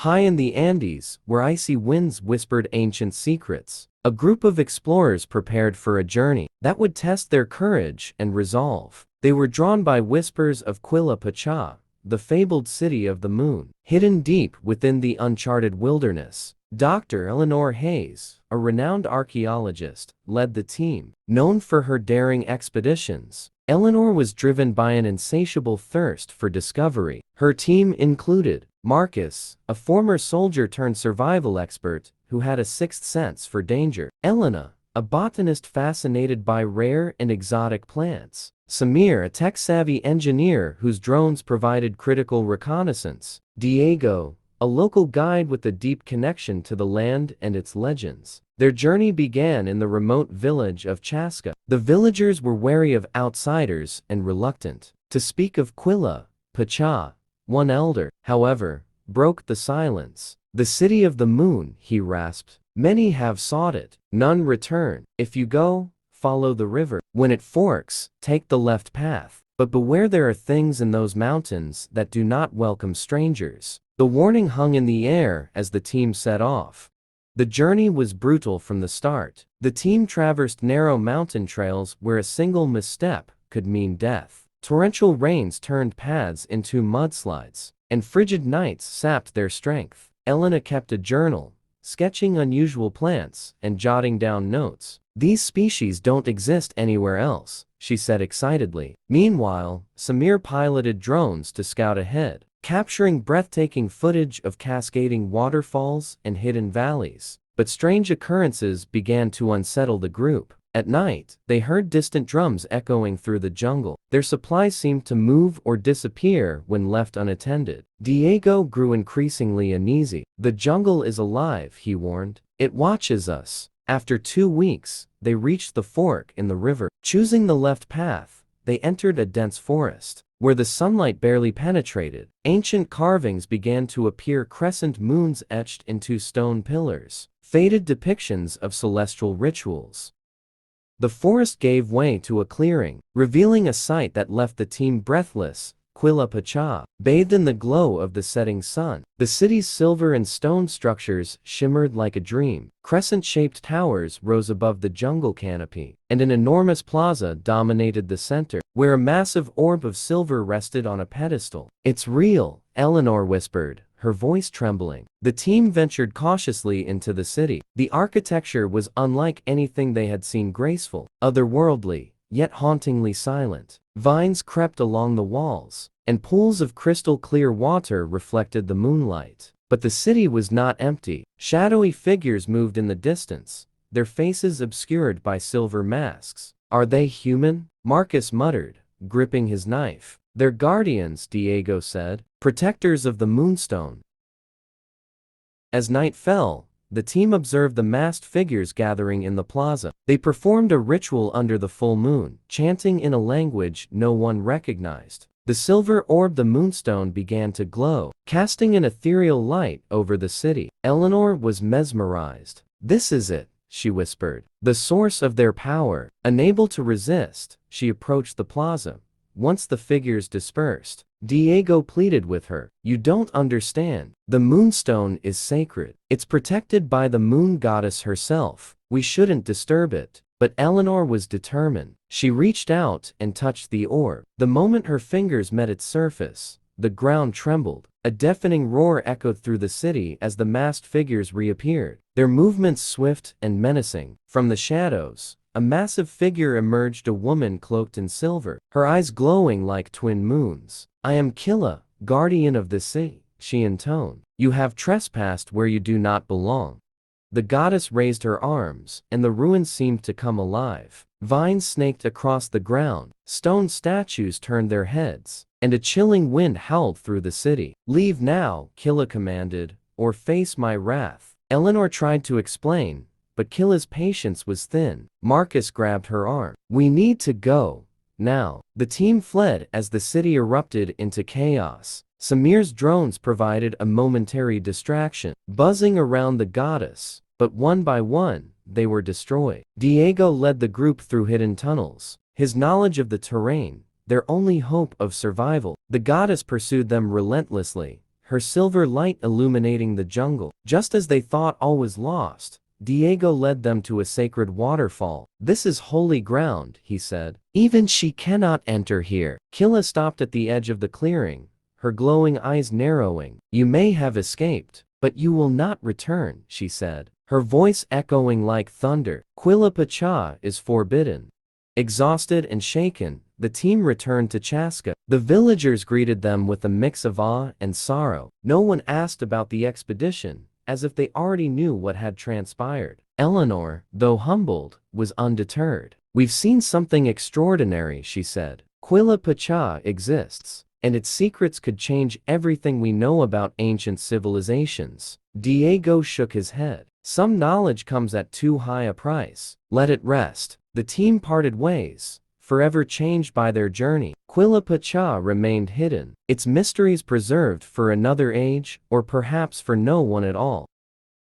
High in the Andes, where icy winds whispered ancient secrets, a group of explorers prepared for a journey that would test their courage and resolve. They were drawn by whispers of Quilla Pacha, the fabled city of the moon, hidden deep within the uncharted wilderness. Dr. Eleanor Hayes, a renowned archaeologist, led the team. Known for her daring expeditions, Eleanor was driven by an insatiable thirst for discovery. Her team included Marcus, a former soldier turned survival expert who had a sixth sense for danger; Elena, a botanist fascinated by rare and exotic plants; Samir, a tech-savvy engineer whose drones provided critical reconnaissance; Diego, a local guide with a deep connection to the land and its legends. Their journey began in the remote village of Chaska. The villagers were wary of outsiders and reluctant to speak of Quilla Pacha. One elder, however, broke the silence. "The city of the moon," he rasped. "Many have sought it, none return. If you go, follow the river. When it forks, take the left path. But beware, there are things in those mountains that do not welcome strangers." The warning hung in the air as the team set off. The journey was brutal from the start. The team traversed narrow mountain trails where a single misstep could mean death. Torrential rains turned paths into mudslides, and frigid nights sapped their strength. Elena kept a journal, sketching unusual plants and jotting down notes. "These species don't exist anywhere else," she said excitedly. Meanwhile, Samir piloted drones to scout ahead, capturing breathtaking footage of cascading waterfalls and hidden valleys. But strange occurrences began to unsettle the group. At night, they heard distant drums echoing through the jungle. Their supplies seemed to move or disappear when left unattended. Diego grew increasingly uneasy. "The jungle is alive," he warned. "It watches us." After 2 weeks, they reached the fork in the river. Choosing the left path, they entered a dense forest, where the sunlight barely penetrated. Ancient carvings began to appear, crescent moons etched into stone pillars, faded depictions of celestial rituals. The forest gave way to a clearing, revealing a sight that left the team breathless. Quilla Pacha, bathed in the glow of the setting sun. The city's silver and stone structures shimmered like a dream. Crescent-shaped towers rose above the jungle canopy, and an enormous plaza dominated the center, where a massive orb of silver rested on a pedestal. "It's real," Eleanor whispered, her voice trembling. The team ventured cautiously into the city. The architecture was unlike anything they had seen, graceful, otherworldly, yet hauntingly silent. Vines crept along the walls, and pools of crystal-clear water reflected the moonlight. But the city was not empty. Shadowy figures moved in the distance, their faces obscured by silver masks. "Are they human?" Marcus muttered, gripping his knife. "They're guardians," Diego said, "protectors of the Moonstone." As night fell, the team observed the masked figures gathering in the plaza. They performed a ritual under the full moon, chanting in a language no one recognized. The silver orb, the Moonstone, began to glow, casting an ethereal light over the city. Eleanor was mesmerized. "This is it," she whispered, "the source of their power." Unable to resist, she approached the plaza. Once the figures dispersed, Diego pleaded with her. "You don't understand. The Moonstone is sacred. It's protected by the moon goddess herself. We shouldn't disturb it." But Eleanor was determined. She reached out and touched the orb. The moment her fingers met its surface, the ground trembled. A deafening roar echoed through the city as the masked figures reappeared, their movements swift and menacing. From the shadows, a massive figure emerged, a woman cloaked in silver, her eyes glowing like twin moons. "I am Quilla, guardian of the city," she intoned. "You have trespassed where you do not belong." The goddess raised her arms, and the ruins seemed to come alive. Vines snaked across the ground, stone statues turned their heads, and a chilling wind howled through the city. "Leave now," Quilla commanded, "or face my wrath." Eleanor tried to explain, but Quilla's patience was thin. Marcus grabbed her arm. "We need to go now." The team fled as the city erupted into chaos. Samir's drones provided a momentary distraction, buzzing around the goddess, but one by one, they were destroyed. Diego led the group through hidden tunnels, his knowledge of the terrain their only hope of survival. The goddess pursued them relentlessly, her silver light illuminating the jungle. Just as they thought all was lost, Diego led them to a sacred waterfall. "This is holy ground," he said. "Even she cannot enter here." Quilla stopped at the edge of the clearing, her glowing eyes narrowing. "You may have escaped, but you will not return," she said, her voice echoing like thunder. "Quilla Pacha is forbidden." Exhausted and shaken, the team returned to Chaska. The villagers greeted them with a mix of awe and sorrow. No one asked about the expedition, as if they already knew what had transpired. Eleanor, though humbled, was undeterred. "We've seen something extraordinary," she said. "Quilla Pacha exists, and its secrets could change everything we know about ancient civilizations." Diego shook his head. "Some knowledge comes at too high a price. Let it rest." The team parted ways, forever changed by their journey. Quilla Pacha remained hidden, its mysteries preserved for another age, or perhaps for no one at all.